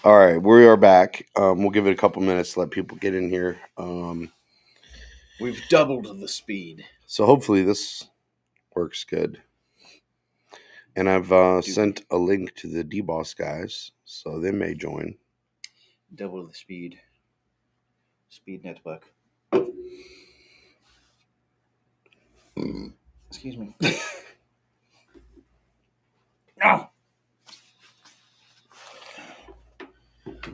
All right, we are back. We'll give it a couple minutes to let people get in here. We've doubled the speed. So hopefully this works good. And I've sent a link to the DBoss guys, so they may join. Double the speed. Speed network. Excuse me. No.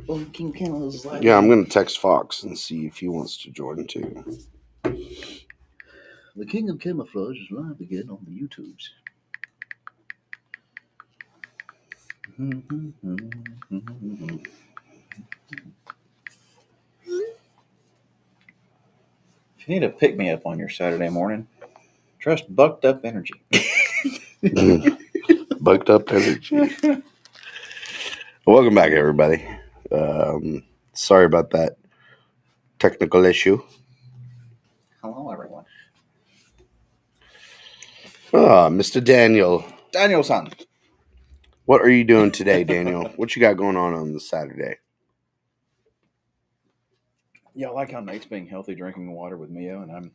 Oh, King Camo like. Yeah, I'm going to text Fox and see if he wants to join too. The King of Camouflage is live again on the YouTubes. If you need a pick me up on your Saturday morning, trust Bucked Up Energy. Bucked Up Energy. Welcome back, everybody. Sorry about that technical issue. Hello, everyone. Mr. Daniel. Daniel-san. What are you doing today, Daniel? What you got going on this Saturday? Yeah, I like how Nate's being healthy drinking water with Mio, and I'm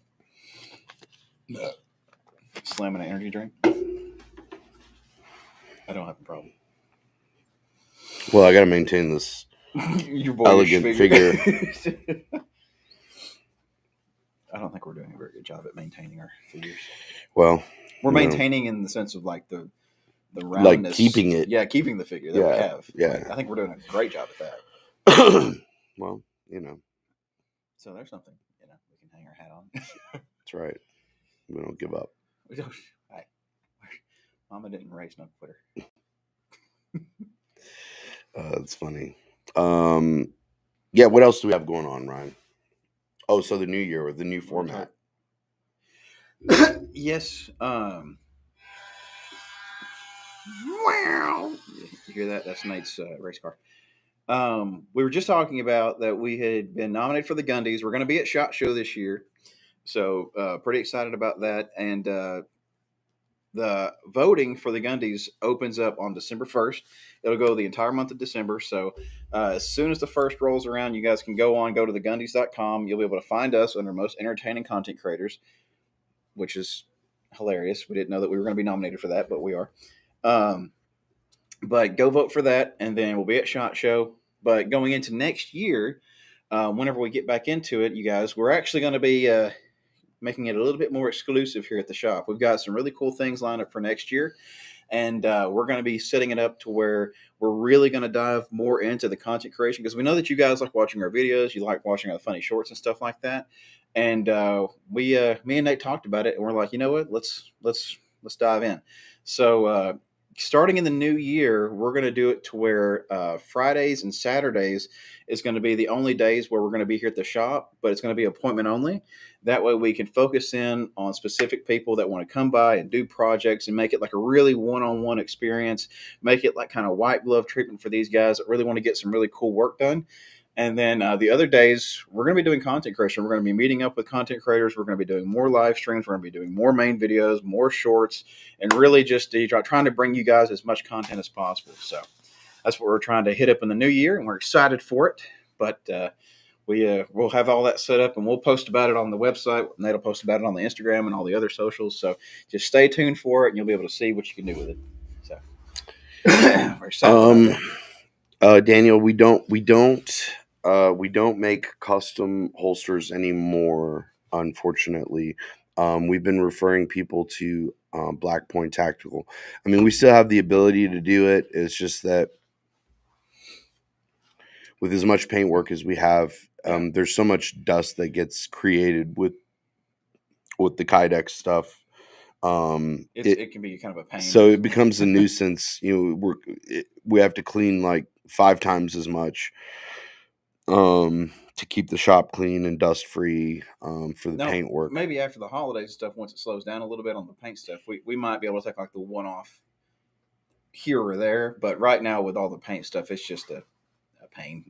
slamming an energy drink. I don't have a problem. Well, I got to maintain this Your elegant figure. I don't think we're doing a very good job at maintaining our figures. Well, we're maintaining in the sense of like the roundness, like keeping it. Yeah, keeping the figure that we have. Yeah, like, I think we're doing a great job at that. Well, So there's something we can hang our hat on. That's right. We don't give up. Hey, Mama didn't raise no quitter. That's funny. Yeah. What else do we have going on, Ryan? Oh, so the new year with the new format. Yes. Wow. You hear that? That's Nate's race car. We were just talking about that we had been nominated for the Gundies. We're going to be at SHOT Show this year. So pretty excited about that. And the voting for the Gundies opens up on December 1st. It'll go the entire month of December. So as soon as the first rolls around, you guys can go to thegundys.com. You'll be able to find us under most entertaining content creators, which is hilarious. We didn't know that we were going to be nominated for that, but we are. But go vote for that, and then we'll be at SHOT Show. But going into next year, whenever we get back into it, you guys, we're actually going to be making it a little bit more exclusive here at the shop. We've got some really cool things lined up for next year, and we're going to be setting it up to where we're really going to dive more into the content creation, because we know that you guys like watching our videos, you like watching our funny shorts and stuff like that. And me and Nate talked about it, and we're like, you know what, let's dive in. So starting in the new year, we're going to do it to where Fridays and Saturdays is going to be the only days where we're going to be here at the shop, but it's going to be appointment only. That way we can focus in on specific people that want to come by and do projects and make it like a really one-on-one experience, make it like kind of white glove treatment for these guys that really want to get some really cool work done. And then the other days, we're going to be doing content creation. We're going to be meeting up with content creators. We're going to be doing more live streams. We're going to be doing more main videos, more shorts, and really just trying to bring you guys as much content as possible. So that's what we're trying to hit up in the new year, and we're excited for it. But we'll have all that set up, and we'll post about it on the website. Nate'll post about it on the Instagram and all the other socials. So just stay tuned for it, and you'll be able to see what you can do with it. So we're excited about that. Daniel, we don't make custom holsters anymore, unfortunately. We've been referring people to Black Point Tactical. I mean, we still have the ability to do it. It's just that with as much paint work as we have, there's so much dust that gets created with the Kydex stuff. It can be kind of a pain. So it becomes a nuisance. We have to clean like 5 times as much to keep the shop clean and dust free for the paint work. Maybe after the holidays and stuff, once it slows down a little bit on the paint stuff, we might be able to take like the one-off here or there. But right now with all the paint stuff, it's just a pain.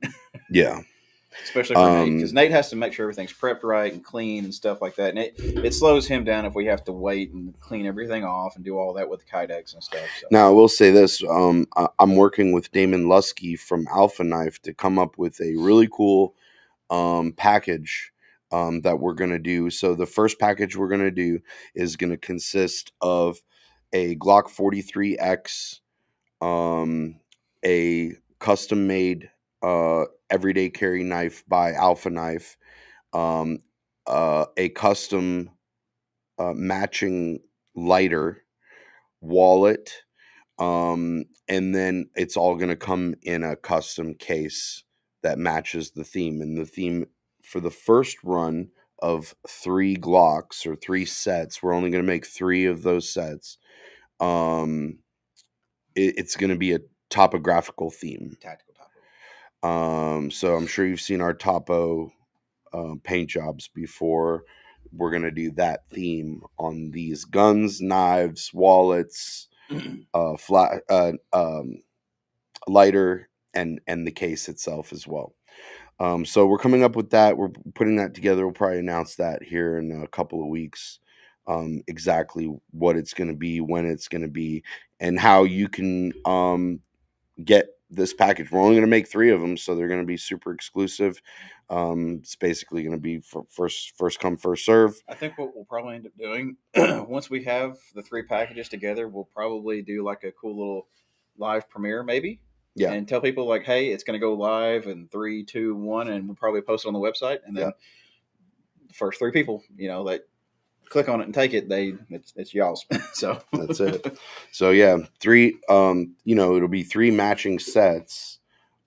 Yeah. especially for Nate, because Nate has to make sure everything's prepped right and clean and stuff like that, and it slows him down if we have to wait and clean everything off and do all that with the kydex and stuff. So. Now I will say this: I'm working with Damon Lusky from Alpha Knife to come up with a really cool package that we're going to do. So the first package we're going to do is going to consist of a Glock 43X, a custom made everyday carry knife by Alpha Knife, um, a custom matching lighter, wallet, and then it's all going to come in a custom case that matches the theme. And the theme for the first run of 3 Glocks or 3 sets, we're only going to make 3 of those sets. It's going to be a topographical theme. Tactical topo. So I'm sure you've seen our topo paint jobs before. We're going to do that theme on these guns, knives, wallets, flat, lighter, and the case itself as well. So we're coming up with that. We're putting that together. We'll probably announce that here in a couple of weeks. Exactly what it's going to be, when it's going to be, and how you can get this package. We're only going to make 3 of them, so they're going to be super exclusive. It's basically going to be for first come, first serve. I think what we'll probably end up doing once we have the 3 packages together, we'll probably do like a cool little live premiere, maybe. Yeah. And tell people like, hey, it's going to go live in 3, 2, 1, and we'll probably post it on the website. And then the first 3 people, that click on it and take it, it's y'all's. So that's it. So yeah, 3. It'll be 3 matching sets,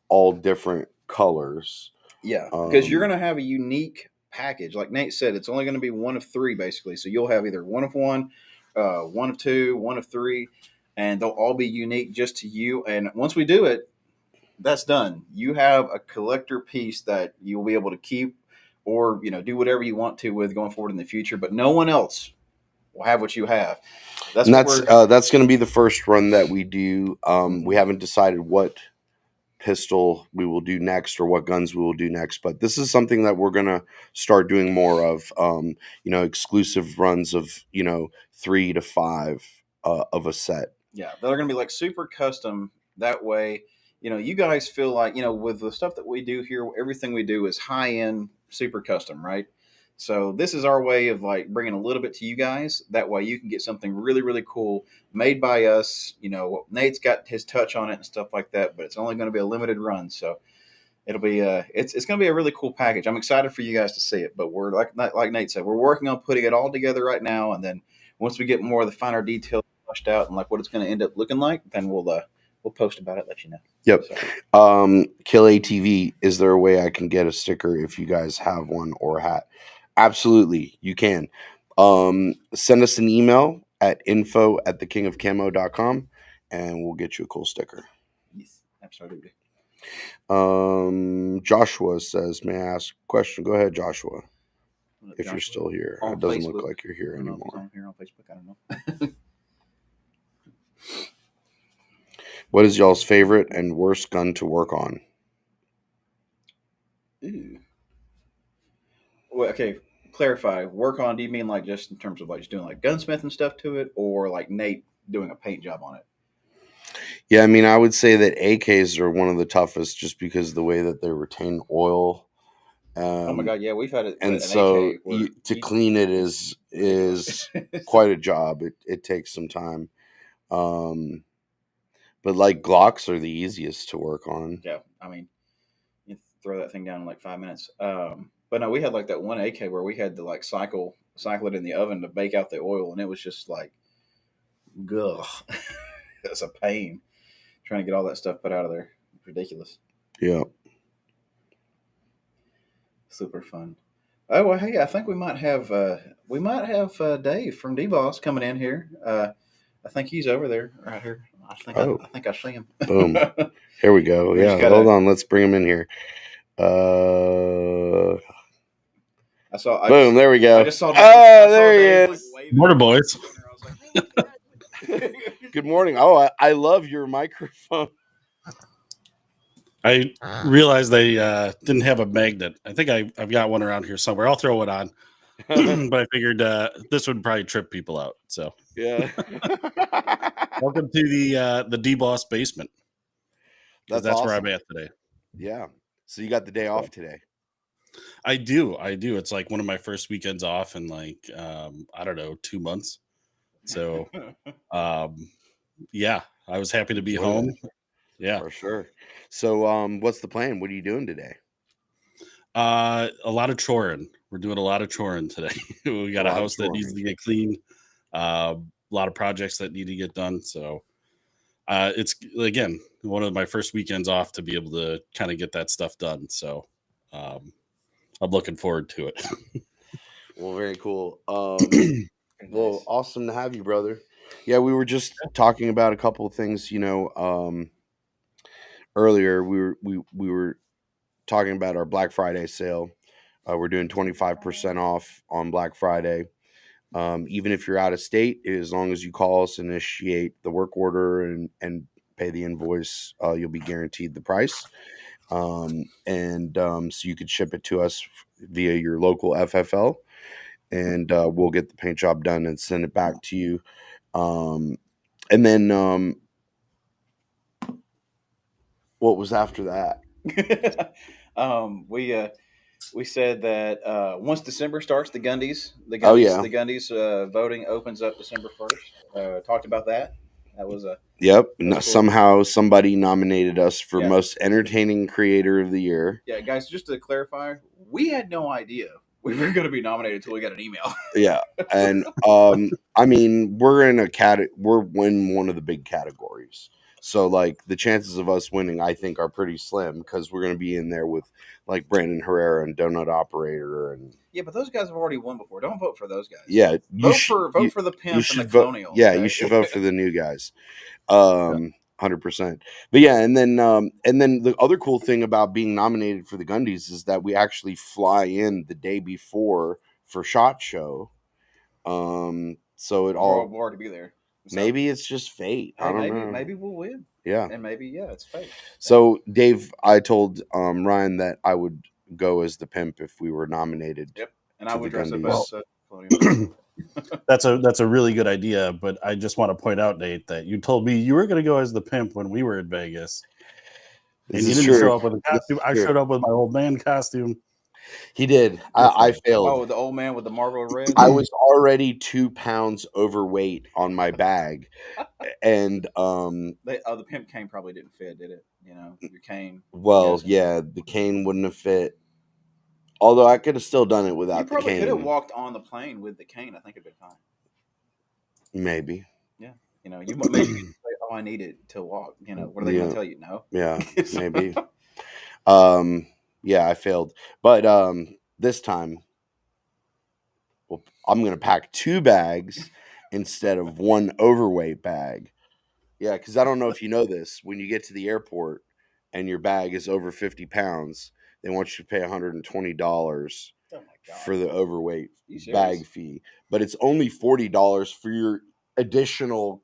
all different colors. Yeah, because you're going to have a unique package. Like Nate said, it's only going to be 1 of 3 basically. So you'll have either 1 of 1, 1 of 2, 1 of 3, and they'll all be unique just to you. And once we do it, that's done. You have a collector piece that you'll be able to keep or do whatever you want to with going forward in the future. But no one else will have what you have. That's going to be the first run that we do. We haven't decided what pistol we will do next or what guns we will do next, but this is something that we're going to start doing more of. Exclusive runs of 3 to 5 of a set. Yeah, they're going to be like super custom. That way, you guys feel like, with the stuff that we do here, everything we do is high end, super custom, right? So this is our way of like bringing a little bit to you guys. That way you can get something really, really cool made by us. Nate's got his touch on it and stuff like that, but it's only going to be a limited run. So it'll be it's going to be a really cool package. I'm excited for you guys to see it, but we're like Nate said, we're working on putting it all together right now. And then once we get more of the finer details flushed out and like what it's going to end up looking like, then we'll post about it, let you know. Yep. So. Kill ATV. Is there a way I can get a sticker if you guys have one or a hat? Absolutely, you can. Send us an email at info@thekingofcamo.com and we'll get you a cool sticker. Yes, absolutely. Joshua says, may I ask a question? Go ahead, Joshua. If Joshua, you're still here. It doesn't Facebook. Look like you're here anymore. I'm here on Facebook. I don't know. What is y'all's favorite and worst gun to work on? Ooh. Well, okay, clarify. Work on, do you mean like just in terms of like just doing like gunsmith and stuff to it, or like Nate doing a paint job on it? Yeah, I mean, I would say that AKs are one of the toughest just because of the way that they retain oil. Oh my god, yeah, we've had it. And so to clean it is quite a job. It takes some time. But like Glocks are the easiest to work on. Yeah, I mean, you throw that thing down in like 5 minutes. But no, we had like that one AK where we had to like cycle it in the oven to bake out the oil, and it was just like, ugh, that's a pain trying to get all that stuff put out of there. Ridiculous. Yeah. Super fun. Oh well, hey, I think we might have Dave from D-Boss coming in here. I think he's over there, right here. I think I see him. Boom. Here we go. Yeah, hold on. Let's bring him in here. Boom. There we go. I just saw. There he is. Morning, boys. Good morning. Oh, I love your microphone. I realized they didn't have a magnet. I think I've got one around here somewhere. I'll throw it on. But I figured this would probably trip people out. So Yeah. welcome to the D-Boss basement, because That's that's where I'm awesome. at today. Yeah. So you got the day off today. I do. It's like one of my first weekends off in like I don't know, 2 months. So yeah, I was happy to be Enjoy that home. Yeah. for sure. So what's the plan? What are you doing today? A lot of choring. We're doing a lot of choring today. We A got a lot of house that needs touring. to get cleaned. A lot of projects that need to get done. So it's again one of my first weekends off to be able to kind of get that stuff done. So um, I'm looking forward to it. Well, very cool. Very Well, nice. awesome to have you, brother. Yeah, we were just talking about a couple of things, earlier. We were talking about our Black Friday sale. We're doing 25% off on Black Friday. Even if you're out of state, as long as you call us, initiate the work order, and pay the invoice, you'll be guaranteed the price. So you could ship it to us via your local FFL, and we'll get the paint job done and send it back to you. Um, and then what was after that? We said that once December starts, Oh yeah, The Gundies voting opens up December 1st. Talked about that. That was a yep. that was cool. Somehow somebody nominated us for Yeah, most entertaining creator of the year. yeah, guys. Just to clarify, we had no idea we were going to be nominated until we got an email. Yeah, and I mean, we're in one of the big categories. So like the chances of us winning, I think, are pretty slim because we're going to be in there with like Brandon Herrera and Donut Operator and Yeah, but those guys have already won before. Don't vote for those guys. yeah, Vote for the you pimp and the should vote. colonial. Yeah, you Okay. should vote for the new guys. Yeah. 100%. But yeah, and then the other cool thing about being nominated for the Gundies is that we actually fly in the day before for SHOT Show. So it all We'll already be there. So maybe it's just fate. I hey, don't know. maybe we'll win, Yeah. and maybe it's fake. So Dave, I told Ryan that I would go as the pimp if we were nominated Yep, and I to the would dress up Gundies. as colonial. That's a really good idea, but I just want to point out, Nate, that you told me you were going to go as the pimp when we were in Vegas, This and you is didn't true. show up with a This costume. is I true. showed up with my old man costume. He did. I failed. Oh, the old man with the marble red. I was already 2 pounds overweight on my bag, and The pimp cane probably didn't fit, did it? You know, your cane. I'm well, guessing. yeah, the cane wouldn't have fit. Although I could have still done it You without the probably could have cane, walked on the plane with the cane. I think it'd been fine. maybe. Yeah, you know, maybe you say, "Oh, I need it to walk." You know, what are they going Yeah, to tell you? No. yeah, maybe. Um, yeah, I failed, but this time, well, I'm gonna pack 2 bags instead of one overweight bag. Yeah, because I don't know if you know this. When you get to the airport and your bag is over 50 pounds, they want you to pay $120 Oh my god! for the overweight You serious? bag fee, but it's only $40 for your additional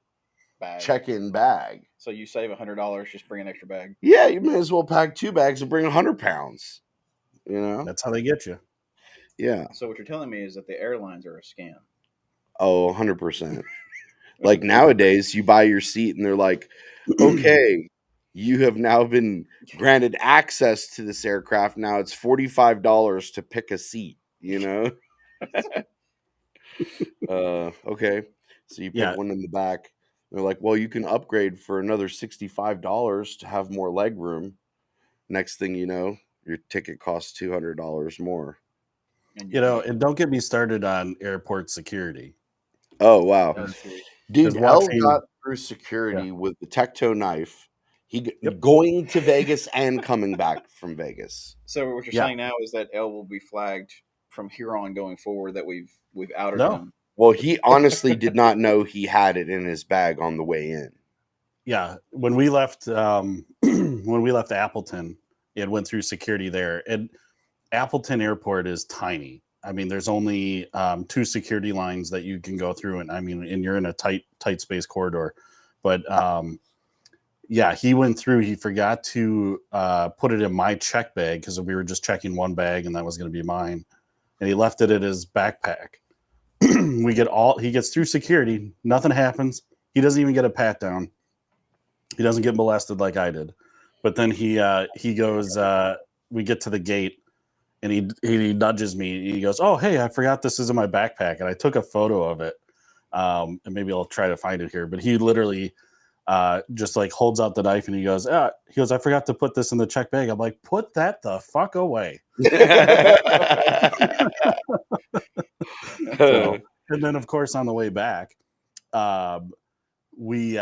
Bag. check-in bag. So you save $100, just bring an extra bag. Yeah, you may as well pack 2 bags and bring 100 pounds. You know? That's how they get you. Yeah. So what you're telling me is that the airlines are a scam. Oh, 100%. Like nowadays, you buy your seat and they're like, okay, you have now been granted access to this aircraft. Now it's $45 to pick a seat, you know? Okay. So you pick Yeah, one in the back. They're like, well, you can upgrade for another $65 to have more leg room. Next thing you know, your ticket costs $200 more. And you know, and don't get me started on airport security. Oh, wow. that's true. Dude, Because L watching, got through yeah, security with the Tecto knife. yep, Going to Vegas and coming back from Vegas. So what you're yeah, saying now is that L will be flagged from here on going forward. That we've outed no, him. Well, he honestly did not know he had it in his bag on the way in. yeah. When we left, when we left Appleton, it went through security there, and Appleton Airport is tiny. I mean, there's only 2 security lines that you can go through, and I mean, and you're in a tight space corridor. But Yeah, he went through. He forgot to put it in my check bag because we were just checking one bag, and that was going to be mine. And he left it in his backpack. He gets through security. Nothing happens. He doesn't even get a pat down. He doesn't get molested like I did. But then he goes. We get to the gate, and he nudges me. He goes, "Oh, hey, I forgot this is in my backpack," and I took a photo of it. And maybe I'll try to find it here. But he literally just like holds out the knife, and he goes, "I forgot to put this in the check bag." I'm like, "Put that the fuck away." So, and then of course on the way back, um, we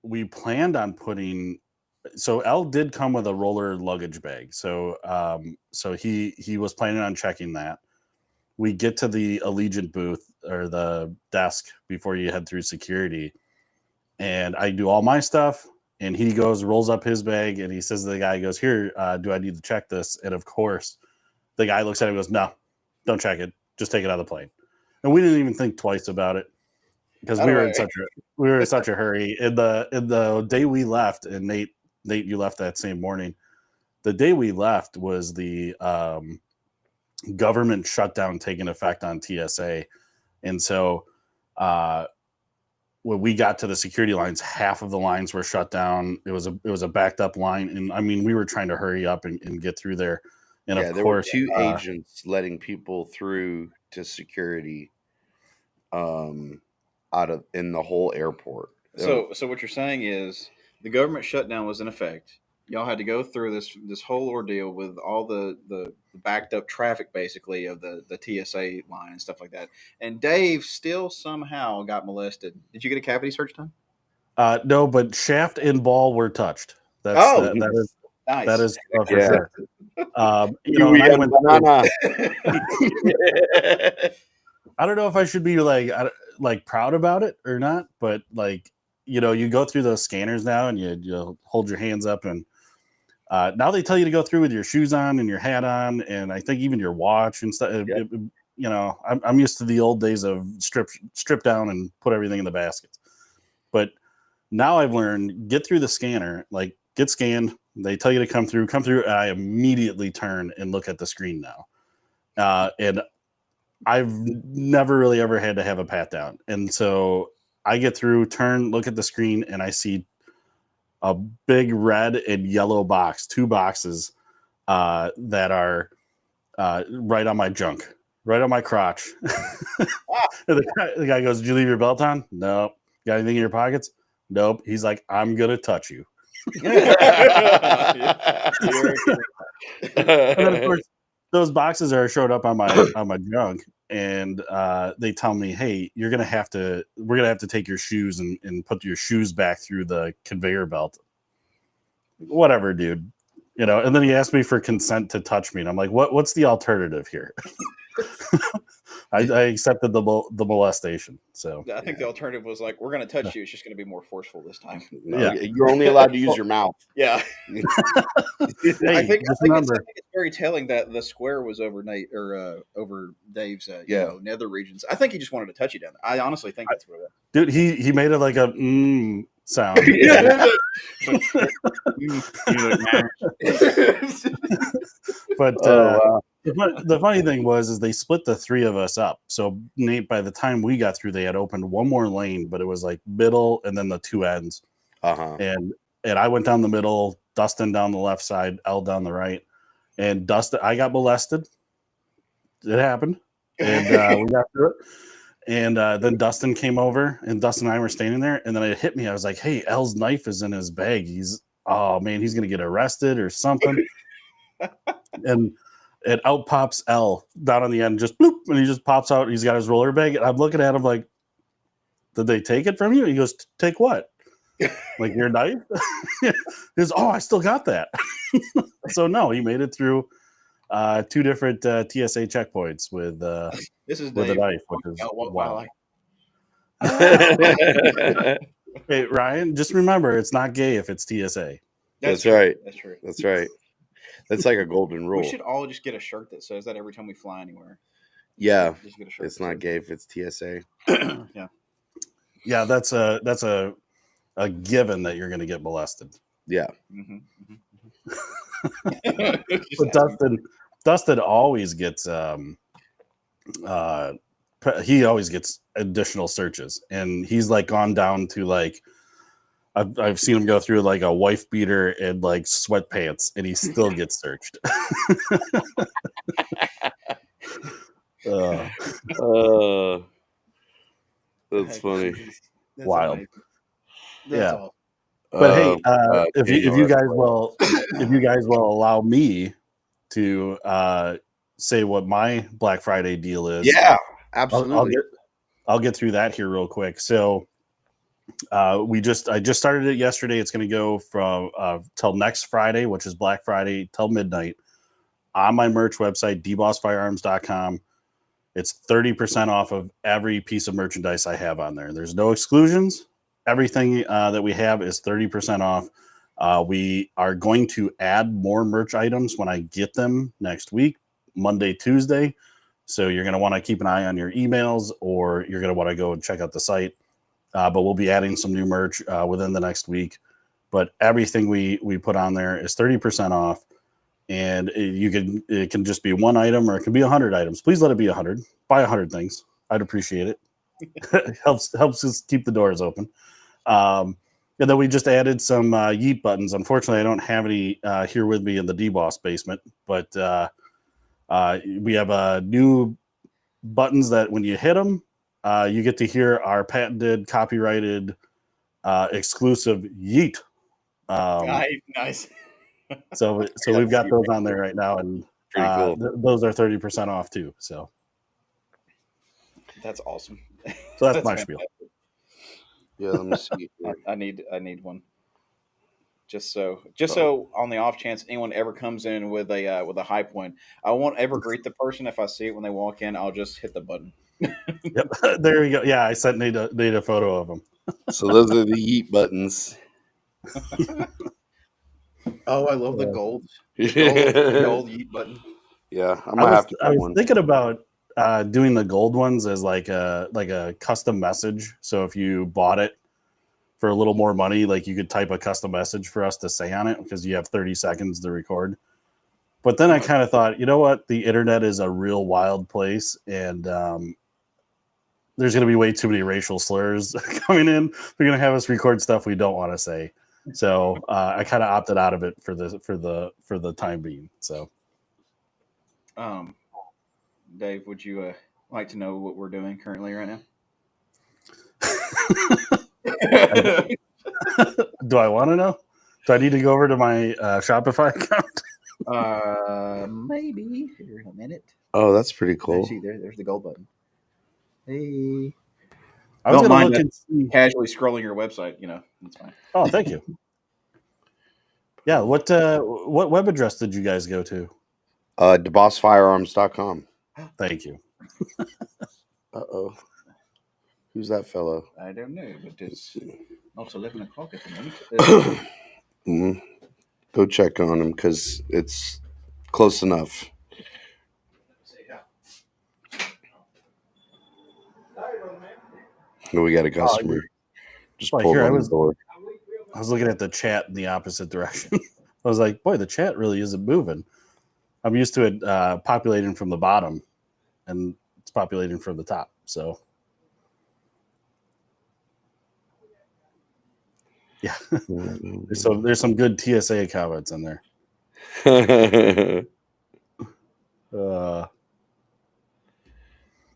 we planned on putting. So L did come with a roller luggage bag. So he was planning on checking that. We get to the Allegiant booth or the desk before you head through security, and I do all my stuff. And he goes, rolls up his bag, and he says to the guy, he goes, "Here, do I need to check this?" And of course, the guy looks at him and goes, "No, don't check it. Just take it out of the plane." And we didn't even think twice about it because we were in such a hurry. In the day we left, and Nate, you left that same morning. The day we left was the government shutdown taking effect on TSA, and so when we got to the security lines, half of the lines were shut down. It was a backed up line, and I mean we were trying to hurry up and get through there. And Yeah, of there were course, two agents letting people through to security out of in the whole airport. So what you're saying is the government shutdown was in effect. Y'all had to go through this whole ordeal with all the backed up traffic, basically, of the TSA line and stuff like that. And Dave still somehow got molested. Did you get a cavity search done? no, but shaft and ball were touched. Oh, That nice. is for Yeah. sure. And I went. banana. I don't know if I should be like proud about it or not, but like you go through those scanners now, and you hold your hands up, and now they tell you to go through with your shoes on and your hat on, and I think even your watch and stuff. Yep. I'm used to the old days of strip down and put everything in the baskets, but now I've learned get through the scanner, like get scanned. They tell you to come through, and I immediately turn and look at the screen now. And I've never really ever had to have a pat down. And so I get through, turn, look at the screen, and I see a big red and yellow box, two boxes that are right on my junk, right on my crotch. And the guy goes, "Did you leave your belt on?" "Nope." "Got anything in your pockets?" "Nope." He's like, "I'm going to touch you." And then of course those boxes are showed up on my junk, and they tell me, "Hey, we're gonna have to take your shoes and put your shoes back through the conveyor belt." Whatever, dude. And then he asked me for consent to touch me, and I'm like, what's the alternative here? I accepted the molestation. So I think the alternative was like, we're going to touch you. It's just going to be more forceful this time. No, Yeah. you're only allowed to use your mouth. Yeah. hey, I think remember, it's very telling that the square was over Nate or over Dave's Yeah. nether regions. I think he just wanted to touch you down there. I honestly think that's what it was. dude, he made it like a sound. But wow. the funny thing was they split the three of us up. So Nate, by the time we got through, they had opened one more lane, but it was like middle and then the two ends. And I went down the middle, Dustin down the left side, L down the right. And Dustin, I got molested. It happened. And we got through it. And then Dustin came over, and Dustin and I were standing there. And then it hit me. I was like, "Hey, L's knife is in his bag. Oh man, he's gonna get arrested or something." And out pops L down on the end, just bloop, and he just pops out. He's got his roller bag, and I'm looking at him like, "Did they take it from you?" He goes, "Take what?" Like, your knife? He goes, "Oh, I still got that." So no, he made it through two different TSA checkpoints with This is with a Dave. knife, which is Wow. Hey, Ryan, just remember, it's not gay if it's TSA. That's right. That's true. That's right. That's like a golden rule. We should all just get a shirt that says that every time we fly anywhere. Yeah, Just get a shirt. it's not gay if it's TSA. Yeah. Yeah, that's a a given that you're going to get molested. Yeah. Mm-hmm. But Dustin always gets he always gets additional searches, and he's like gone down to like I've seen him go through like a wife beater and like sweatpants, and he still gets searched. That's funny. That's Wild. amazing. That's Yeah. awesome. But hey, if Daniel, you guys will allow me to say what my Black Friday deal is, yeah, absolutely. I'll get through that here real quick. So I just started it yesterday. It's going to go from till next Friday, which is Black Friday, till midnight on my merch website, dbossfirearms.com. It's 30% off of every piece of merchandise I have on there. There's no exclusions. Everything that we have is 30% off. We are going to add more merch items when I get them next week, Monday, Tuesday. So you're going to want to keep an eye on your emails, or you're going to want to go and check out the site. But we'll be adding some new merch within the next week. But everything we put on there is 30% off. And it can just be one item, or it can be 100 items. Please let it be 100. Buy 100 things. I'd appreciate it. helps us keep the doors open. And then we just added some Yeet buttons. Unfortunately, I don't have any here with me in the DBoss basement, but we have new buttons that when you hit them, you get to hear our patented, copyrighted, exclusive Yeet. Nice. So we've got those on there right now, and Pretty cool. Those are 30% off too. So that's awesome. So that's my spiel. Yeah, let me see. I need one. Just so on the off chance anyone ever comes in with a high point, I won't ever greet the person. If I see it when they walk in, I'll just hit the button. Yep. There we go. Yeah, I sent Nate a photo of them. So those are the Yeet buttons. Oh, I love the gold Yeet button. Yeah, I was thinking about doing the gold ones as like a custom message. So if you bought it for a little more money, like you could type a custom message for us to say on it, because you have 30 seconds to record. But then I kind of thought, you know what? The internet is a real wild place, and there's going to be way too many racial slurs coming in. They're going to have us record stuff we don't want to say. So I kind of opted out of it for the time being. So, Dave, would you like to know what we're doing currently right now? Do I want to know? Do I need to go over to my Shopify account? Maybe. Here in a minute. Oh, that's pretty cool. See, there's the gold button. Hey. I was going to look and see. Casually scrolling your website, that's fine. Oh, thank you. Yeah, what web address did you guys go to? DeBossFirearms.com. Thank you. Uh-oh. Who's that fellow? I don't know, but it's not 11 o'clock at the moment. Go check on him, because it's close enough. We got a customer. Just pulled on the door. I was looking at the chat in the opposite direction. I was like, boy, the chat really isn't moving. I'm used to it populating from the bottom, and it's populating from the top. So, yeah, there's some good TSA comments in there.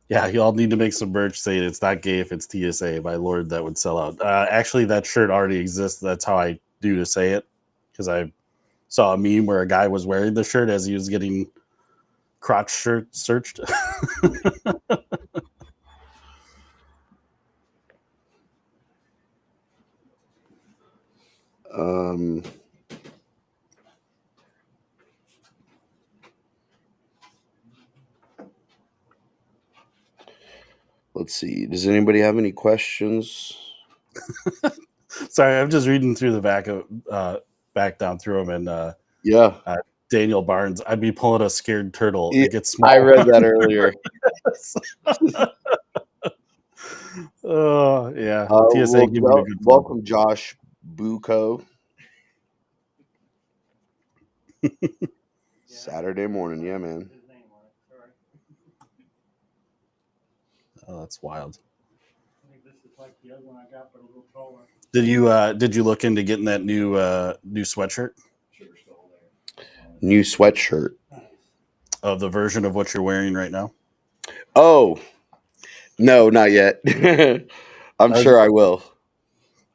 Yeah, you all need to make some merch saying it's not gay if it's TSA. My lord, that would sell out. Actually, that shirt already exists. That's how I do to say it, because I saw a meme where a guy was wearing the shirt as he was getting crotch searched. Let's see. Does anybody have any questions? Sorry, I'm just reading through the back down through them, and Daniel Barnes. I'd be pulling a scared turtle. It gets small. I read that earlier. Yeah. TSA give you a good phone. Welcome, Josh Bucco. Saturday morning, yeah, man. Oh, that's wild. Did you look into getting that new sweatshirt? New sweatshirt. Of the version of what you're wearing right now? Oh, no, not yet. I'm sure I will.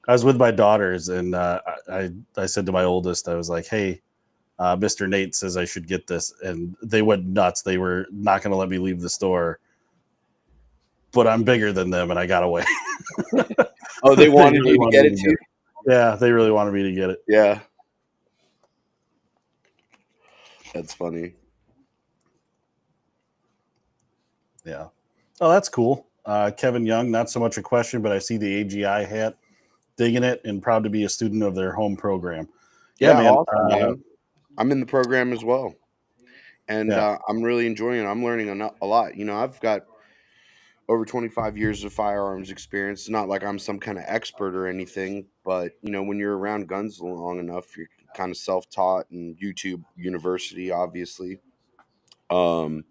I was with my daughters, and I said to my oldest, I was like, "Hey, Mr. Nate says I should get this," and they went nuts. They were not going to let me leave the store, but I'm bigger than them, and I got away. Oh, they wanted you to get it too? Yeah, they really wanted me to get it. Yeah. That's funny. Yeah. Oh, that's cool. Kevin Young, not so much a question, but I see the AGI hat. Digging it and proud to be a student of their home program. Yeah, man. Awesome, man. I'm in the program as well. And Yeah. I'm really enjoying it. I'm learning a lot. I've got over 25 years of firearms experience. It's not like I'm some kind of expert or anything, but when you're around guns long enough, you're kind of self-taught, and YouTube University, obviously. But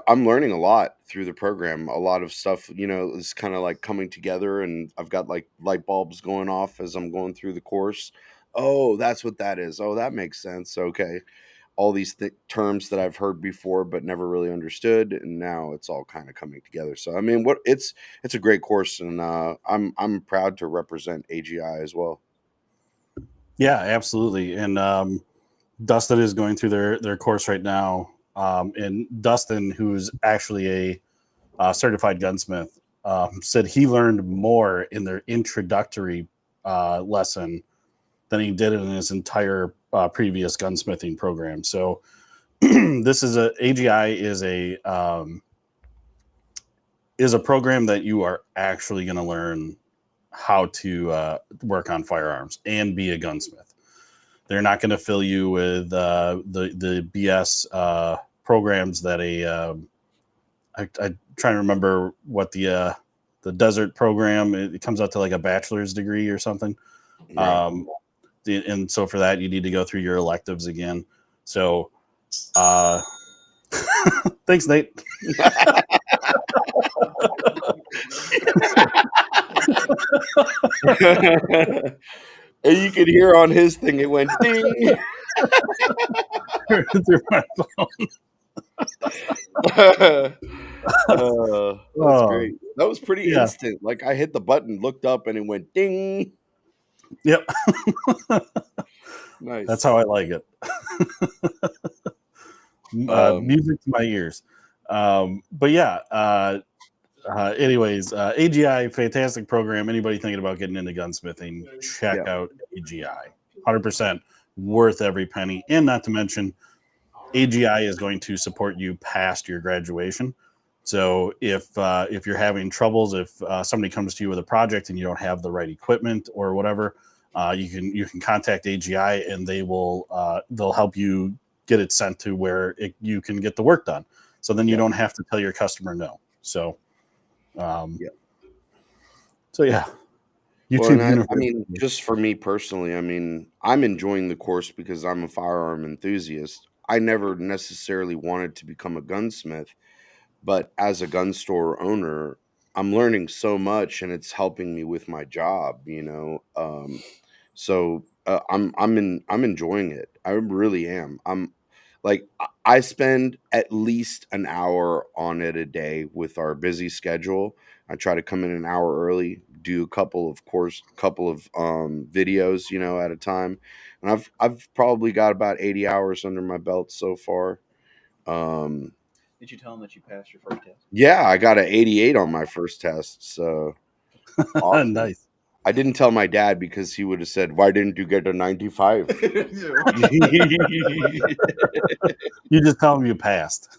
I'm learning a lot through the program. A lot of stuff, is kind of like coming together, and I've got like light bulbs going off as I'm going through the course. Oh, that's what that is. Oh, that makes sense. Okay. All these terms that I've heard before but never really understood, and now it's all kind of coming together. So I mean, it's a great course, and I'm proud to represent AGI as well. Yeah, absolutely. And Dustin is going through their course right now. And Dustin, who's actually a certified gunsmith, said he learned more in their introductory lesson than he did in his entire previous gunsmithing program. So this is AGI is a program that you are actually going to learn how to work on firearms and be a gunsmith. They're not going to fill you with the BS programs that I'm trying to remember what the desert program, it comes out to like a bachelor's degree or something. Right. And so for that, you need to go through your electives again. So thanks, Nate. And you could hear on his thing, it went ding. Through my phone. That's great. That was pretty instant. Like I hit the button, looked up, and it went ding. Yep. Nice. That's how I like it. Music to my ears. But yeah. Anyways, AGI, fantastic program. Anybody thinking about getting into gunsmithing, check out AGI. 100% worth every penny. And not to mention, AGI is going to support you past your graduation. So if you're having troubles, if somebody comes to you with a project and you don't have the right equipment or whatever, you can contact AGI and they'll help you get it sent to where you can get the work done. So then you don't have to tell your customer no. So, So yeah, YouTube University. I mean, just for me personally, I mean, I'm enjoying the course because I'm a firearm enthusiast. I never necessarily wanted to become a gunsmith, but as a gun store owner, I'm learning so much, and it's helping me with my job. So I'm enjoying it. I really am. I spend at least an hour on it a day with our busy schedule. I try to come in an hour early, do a couple of videos, at a time, and I've probably got about 80 hours under my belt so far. Did you tell them that you passed your first test? Yeah, I got an 88 on my first test. So awesome. Nice. I didn't tell my dad because he would have said, "Why didn't you get a 95?" You just tell him you passed.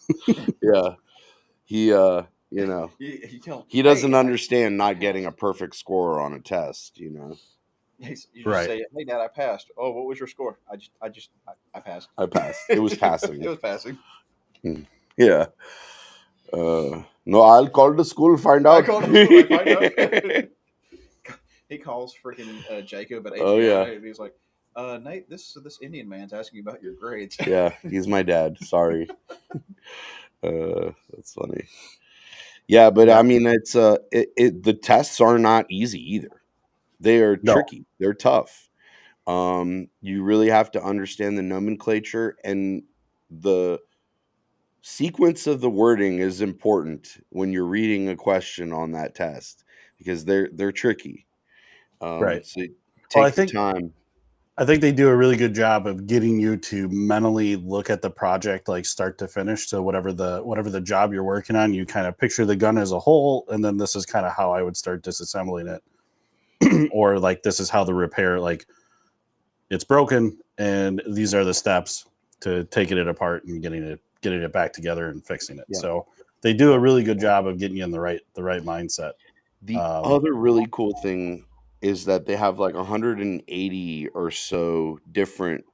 Yeah. He he doesn't understand not getting a perfect score on a test, You just Right. say, "Hey, Dad, I passed." Oh, what was your score? I passed. I passed. It was passing. It was passing. Yeah. No, I'll call the school, find I out. called him. I find out. He calls freaking Jacob at Oh, yeah. AGI, and he's like, "Nate, this Indian man's asking you about your grades." Yeah, he's my dad. Sorry. That's funny. Yeah, but Yeah. I mean, it's the tests are not easy either. They are No. tricky. They're tough. You really have to understand the nomenclature, and the sequence of the wording is important when you're reading a question on that test, because they're tricky. Right. So Well, take your time. I think they do a really good job of getting you to mentally look at the project like start to finish. So whatever the job you're working on, you kind of picture the gun as a whole, and then this is kind of how I would start disassembling it. Or like this is how the repair, like it's broken and these are the steps to taking it apart and getting it back together and fixing it. Yeah. So they do a really good job of getting you in the right mindset. The other really cool thing is that they have like 180 or so different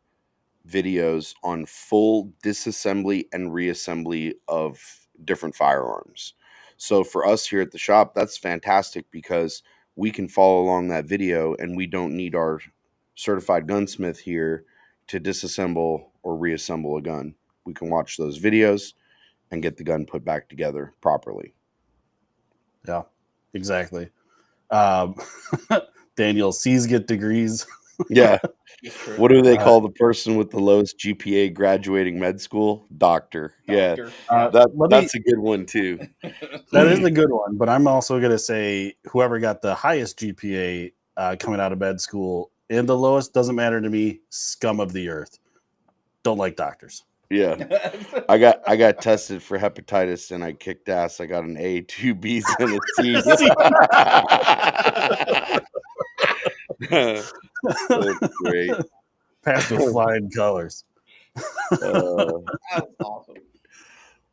videos on full disassembly and reassembly of different firearms. So for us here at the shop, that's fantastic because we can follow along that video and we don't need our certified gunsmith here to disassemble or reassemble a gun. We can watch those videos and get the gun put back together properly. Yeah, exactly. Um, Daniel, C's get degrees. Yeah. It's true. What do they call the person with the lowest GPA graduating med school? Doctor. Yeah. Doctor. Yeah. That's a good one too. That is a good one, but I'm also going to say whoever got the highest GPA coming out of med school and the lowest, doesn't matter to me, scum of the earth. Don't like doctors. Yeah. I got tested for hepatitis and I kicked ass. I got an A, 2 B's, and a C. That's great. Passed with flying colors. That's awesome.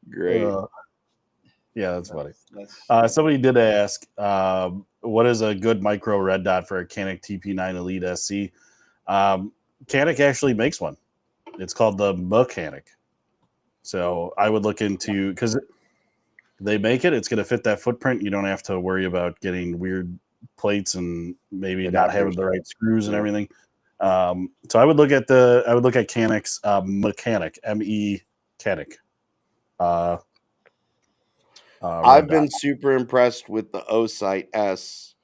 Great. Yeah, that's funny. That's Somebody did ask, what is a good micro red dot for a Canik TP9 Elite SC? Canik actually makes one. It's called the Mechanic. So I would look into, because they make it, it's going to fit that footprint. You don't have to worry about getting weird plates and maybe not having the right screws and everything. So I would look at Canik's Mechanic, M-E Canik. I've been super impressed with the O-Sight S.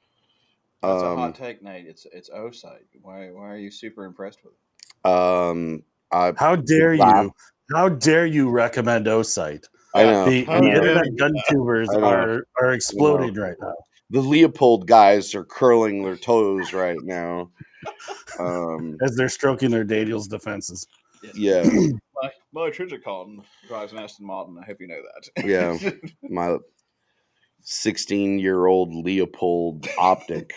That's a hot take, Nate. It's O-Sight. Why are you super impressed with it? How dare you? How dare you recommend O-Sight? I know. The internet gun tubers are exploding right now. The Leopold guys are curling their toes right now. As they're stroking their Daniel's defenses. Yeah. My Trijicon drives an Aston Martin. I hope you know that. Yeah. My 16-year-old Leopold optic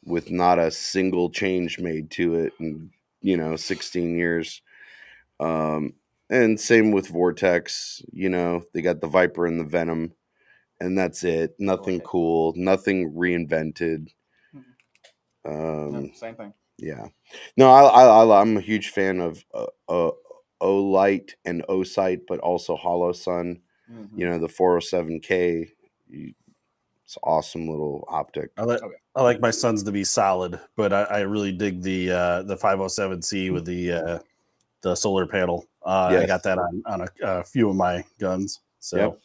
with not a single change made to it in 16 years. And same with Vortex. They got the Viper and the Venom, and that's it. Nothing cool, nothing reinvented. Same thing. Yeah. No, I'm a huge fan of O-Light and O-Sight, but also Hollow Sun. Mm-hmm. The 407K. It's an awesome little optic. I like my Suns to be solid, but I really dig the 507C with the solar panel. Yes. I got that on a few of my guns. So,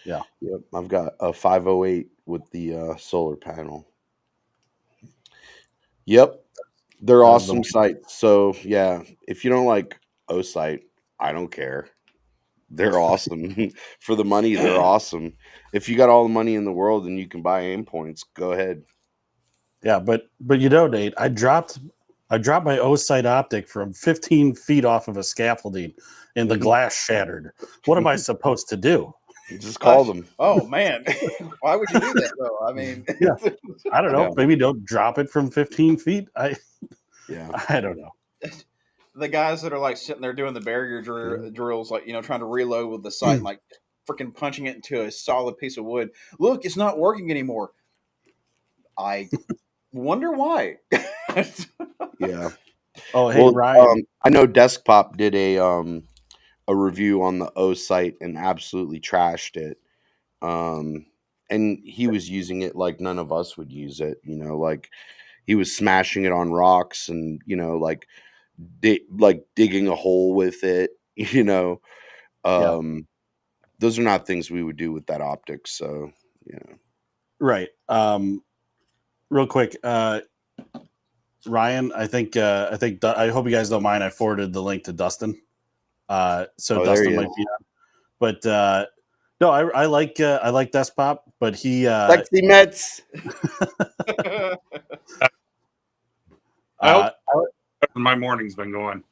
yep. I've got a 508 with the solar panel. Yep. They're awesome sights. So, yeah, if you don't like O-Sight, I don't care. They're awesome. For the money, they're awesome. If you got all the money in the world and you can buy aim points, go ahead. Yeah, but Nate, I dropped my O-Sight optic from 15 feet off of a scaffolding and the glass shattered. What am I supposed to do? Just call them. Oh man, why would you do that though? I mean, yeah. I don't know. Yeah. Maybe don't drop it from 15 feet. I don't know. The guys that are like sitting there doing the barrier drills, like trying to reload with the sight, like freaking punching it into a solid piece of wood. Look, it's not working anymore. I wonder why. Yeah. Oh, hey, Ryan. I know Deskpop did a review on the O-Sight and absolutely trashed it. and he was using it like none of us would use it. Like he was smashing it on rocks, and like digging a hole with it. Yeah. Those are not things we would do with that optic. So Right. Real quick, Ryan, I hope you guys don't mind. I forwarded the link to Dustin. So there Dustin he might is. be on. But no, I like Despop, but he Sexy Mets. I hope uh, my morning's been going.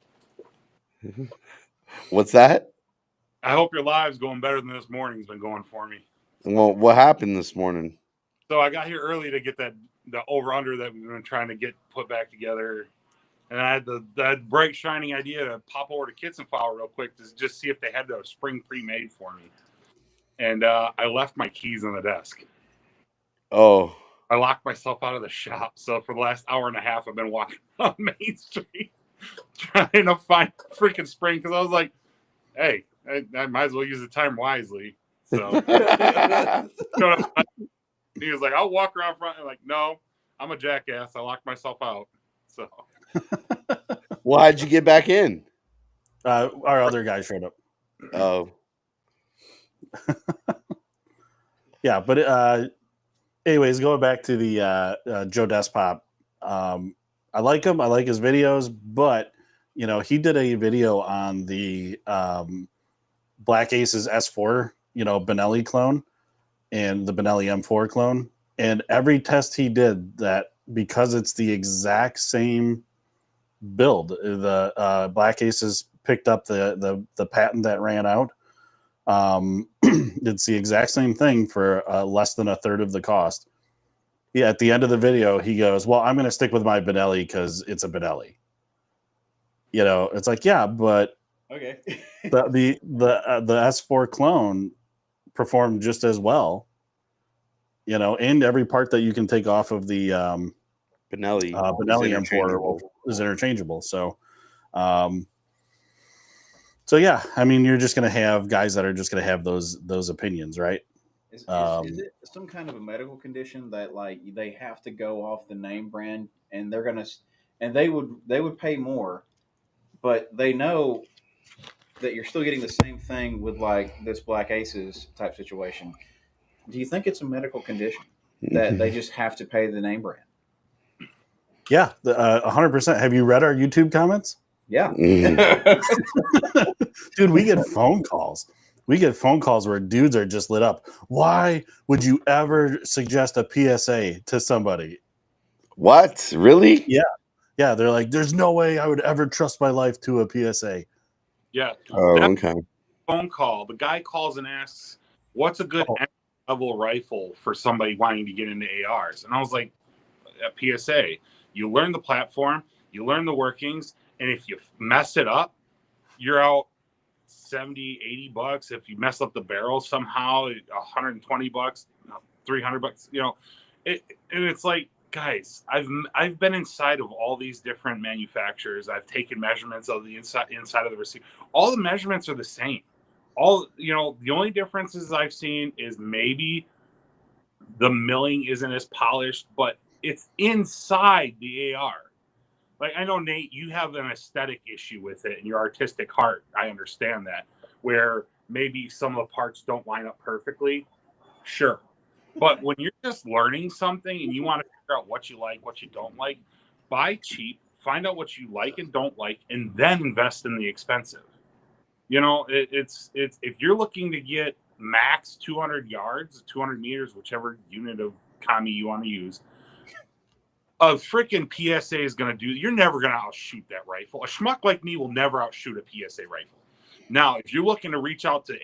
What's that? I hope your live's going better than this morning's been going for me. Well, what happened this morning? So I got here early to get the over under that we've been trying to get put back together, and I had the bright shining idea to pop over to Kits and File real quick to just see if they had the spring pre-made for me. And I left my keys on the desk. Oh, I locked myself out of the shop. So for the last hour and a half, I've been walking on Main Street trying to find freaking spring, because I was like, hey, I might as well use the time wisely. So he was like, I'll walk around front. I'm like, no, I'm a jackass. I locked myself out. So well, how'd you get back in? our other guy showed up. Oh, Yeah, but anyways, going back to the Joe Despop, I like him. I like his videos, but he did a video on the Black Aces S4, Benelli clone and the Benelli M4 clone, and every test he did, that because it's the exact same build, the Black Aces picked up the patent that ran out. It's the exact same thing for less than a third of the cost. Yeah, at the end of the video, he goes, "Well, I'm going to stick with my Benelli because it's a Benelli." It's like, yeah, but Okay. the S4 clone performed just as well. And every part that you can take off of the Benelli Benelli M4 is interchangeable. So, so yeah, I mean, you're just going to have guys that are just going to have those opinions, right? Is it some kind of a medical condition that like they have to go off the name brand, and they would pay more, but they know that you're still getting the same thing with like this Black Aces type situation? Do you think it's a medical condition that they just have to pay the name brand? Yeah, 100%. Have you read our YouTube comments? Yeah. Dude, we get phone calls. We get phone calls where dudes are just lit up. Why would you ever suggest a PSA to somebody? What? Really? Yeah. Yeah, they're like, there's no way I would ever trust my life to a PSA. yeah, Oh, that okay. phone call, the guy calls and asks, what's a good level rifle for somebody wanting to get into ARs? And I was like, a PSA. You learn the platform, you learn the workings, and if you mess it up, you're out 70, 80 bucks. If you mess up the barrel somehow, 120 bucks, 300 bucks, and it's like, guys, I've been inside of all these different manufacturers. I've taken measurements of the inside of the receiver. All the measurements are the same. The only differences I've seen is maybe the milling isn't as polished, but it's inside the AR. Like, I know, Nate, you have an aesthetic issue with it and your artistic heart. I understand that, where maybe some of the parts don't line up perfectly. Sure. But when you're just learning something and you want to figure out what you like, what you don't like, buy cheap, find out what you like and don't like, and then invest in the expensive. It's if you're looking to get max 200 yards, 200 meters, whichever unit of Camo you want to use, a freaking PSA is going to do. You're never going to outshoot that rifle. A schmuck like me will never outshoot a PSA rifle. Now, if you're looking to reach out to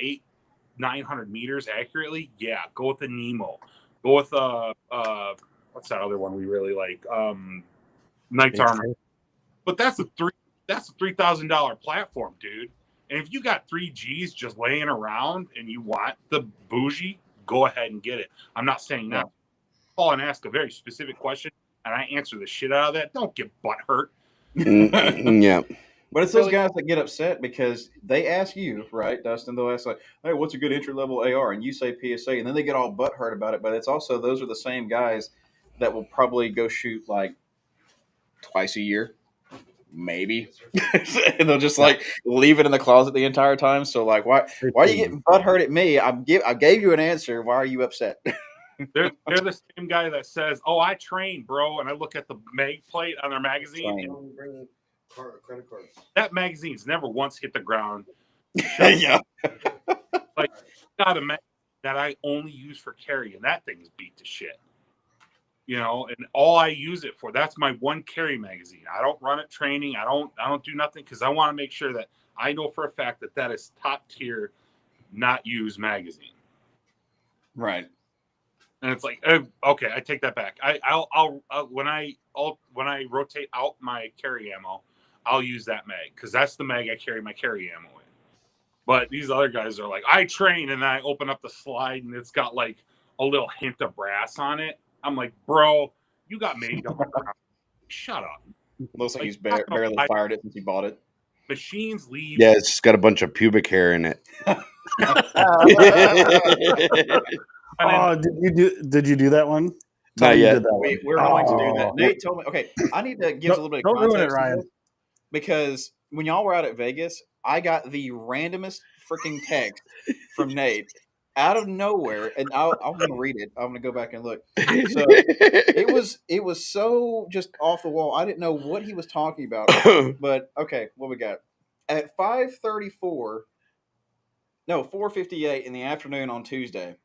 900 meters accurately, yeah, go with the Nemo. Go with what's that other one we really like? Knight's Armor. But that's a $3,000 platform, dude. And if you got 3Gs just laying around and you want the bougie, go ahead and get it. I'm not saying that. Call and ask a very specific question, and I answer the shit out of that. Don't get butt hurt. Yeah. But it's those guys that get upset because they ask you, right, Dustin? They'll ask like, "Hey, what's a good entry level AR?" And you say PSA, and then they get all butthurt about it. But it's also those are the same guys that will probably go shoot like twice a year, maybe, and they'll just like leave it in the closet the entire time. So like, why are you getting butthurt at me? I gave you an answer. Why are you upset? They're the same guy that says, "Oh, I train, bro," and I look at the mag plate on their magazine. And credit cards. that magazine's never once hit the ground. Yeah. Like, got a magazine that I only use for carry, and that thing's beat to shit. You know, and all I use it for, that's my one carry magazine. I don't run it training. I don't do nothing because I want to make sure that I know for a fact that that is top tier, not used magazine. Right. And it's like, okay, I take that back. I'll when I rotate out my carry ammo, I'll use that mag because that's the mag I carry my carry ammo in. But these other guys are like, I train, and then I open up the slide and it's got like a little hint of brass on it. I'm like, bro, you got made up. Shut up. Looks like he's barely fired it since he bought it. Machines leave. Yeah, it's just got a bunch of pubic hair in it. Oh, did you do that one? Not You yet. did that one. We're going to do that. Nate told me. Okay, I need to give us a little bit of Don't ruin context it, Ryan. because when y'all were out at Vegas, I got the randomest freaking text from Nate out of nowhere, and I'm going to read it. I'm going to go back and look. So it was so just off the wall. I didn't know what he was talking about. But okay, what we got at 5:34. No, 4:58 in the afternoon on Tuesday.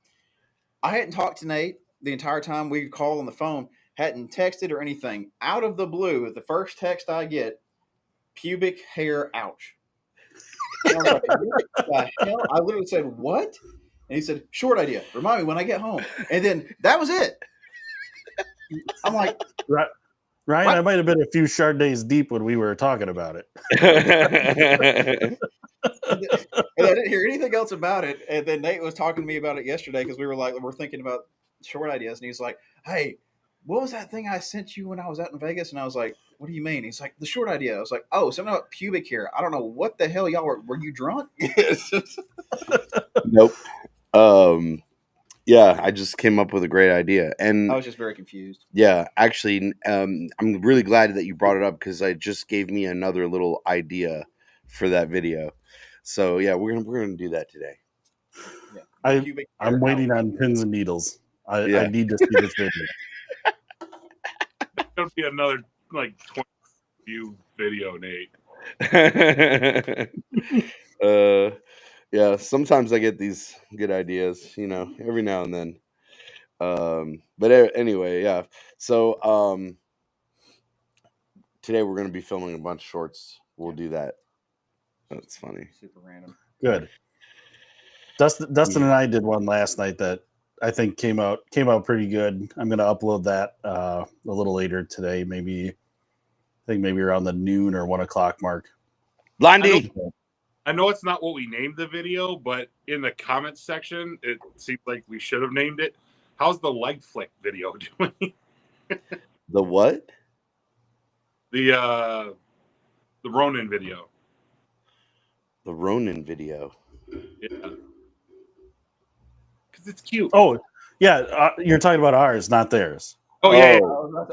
I hadn't talked to Nate the entire time we called on the phone, hadn't texted or anything. Out of the blue, the first text I get, pubic hair, ouch. And I was like, what the hell? I literally said, what? And he said, short idea. Remind me when I get home. And then that was it. I'm like, Ryan, what? I might have been a few Chardonnays deep when we were talking about it. And I didn't hear anything else about it. And then Nate was talking to me about it yesterday because we're thinking about short ideas. And he's like, hey, what was that thing I sent you when I was out in Vegas? And I was like, what do you mean? He's like, the short idea. I was like, oh, something about pubic hair. I don't know what the hell y'all were you drunk? Nope. Yeah, I just came up with a great idea. And I was just very confused. yeah, actually, I'm really glad that you brought it up because it just gave me another little idea for that video. So yeah, we're gonna do that today. Yeah. I'm waiting on pins and needles. I need to see this video. That'll be another like 20 view video, Nate. Yeah, sometimes I get these good ideas, every now and then. But anyway, yeah. So today we're gonna be filming a bunch of shorts. We'll do that. That's funny. Super random. Good. Dustin and I did one last night that I think came out pretty good. I'm going to upload that a little later today, maybe around the noon or 1 o'clock mark. Blondie. I know it's not what we named the video, but in the comments section, it seems like we should have named it. How's the leg flick video doing? The what? The Ronin video. The Ronin video. Yeah. Because it's cute. Oh, yeah. You're talking about ours, not theirs. Oh, yeah.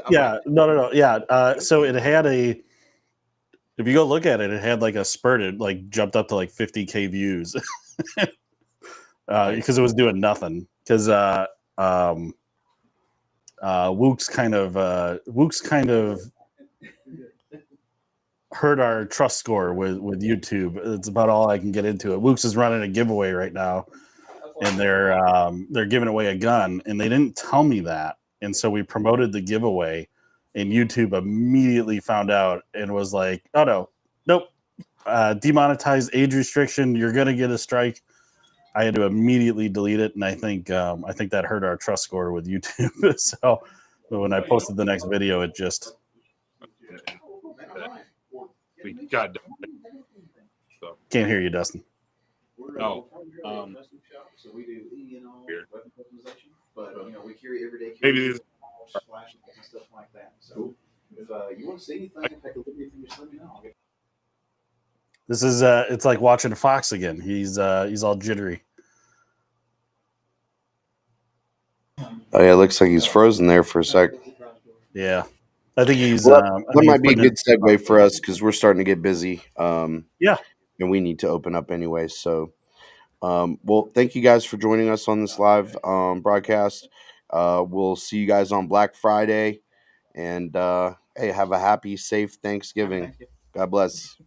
Yeah. No. Yeah. So it had if you go look at it, it had like a spurt. It like jumped up to like 50K views because it was doing nothing. Because Wook's kind of hurt our trust score with YouTube. It's about all I can get into it. Wook's is running a giveaway right now, and they're giving away a gun, and they didn't tell me that, and so we promoted the giveaway, and YouTube immediately found out and was like, "Oh nope, demonetized, age restriction. You're gonna get a strike." I had to immediately delete it, and I think that hurt our trust score with YouTube. So when I posted the next video, it just we got done. So. Can't hear you, Dustin. Oh, so we do weapon customization, but we carry everyday maybe flashes and stuff like that. So if you want to see anything, take a look at it, just let me know. This is it's like watching Fox again. He's all jittery. Oh yeah, it looks like he's frozen there for a sec. Yeah, I think he's. Well, I that think he's might be a putting good segue for us because we're starting to get busy. Yeah. And we need to open up anyway. So, well, thank you guys for joining us on this live broadcast. We'll see you guys on Black Friday, and hey, have a happy, safe Thanksgiving. God bless.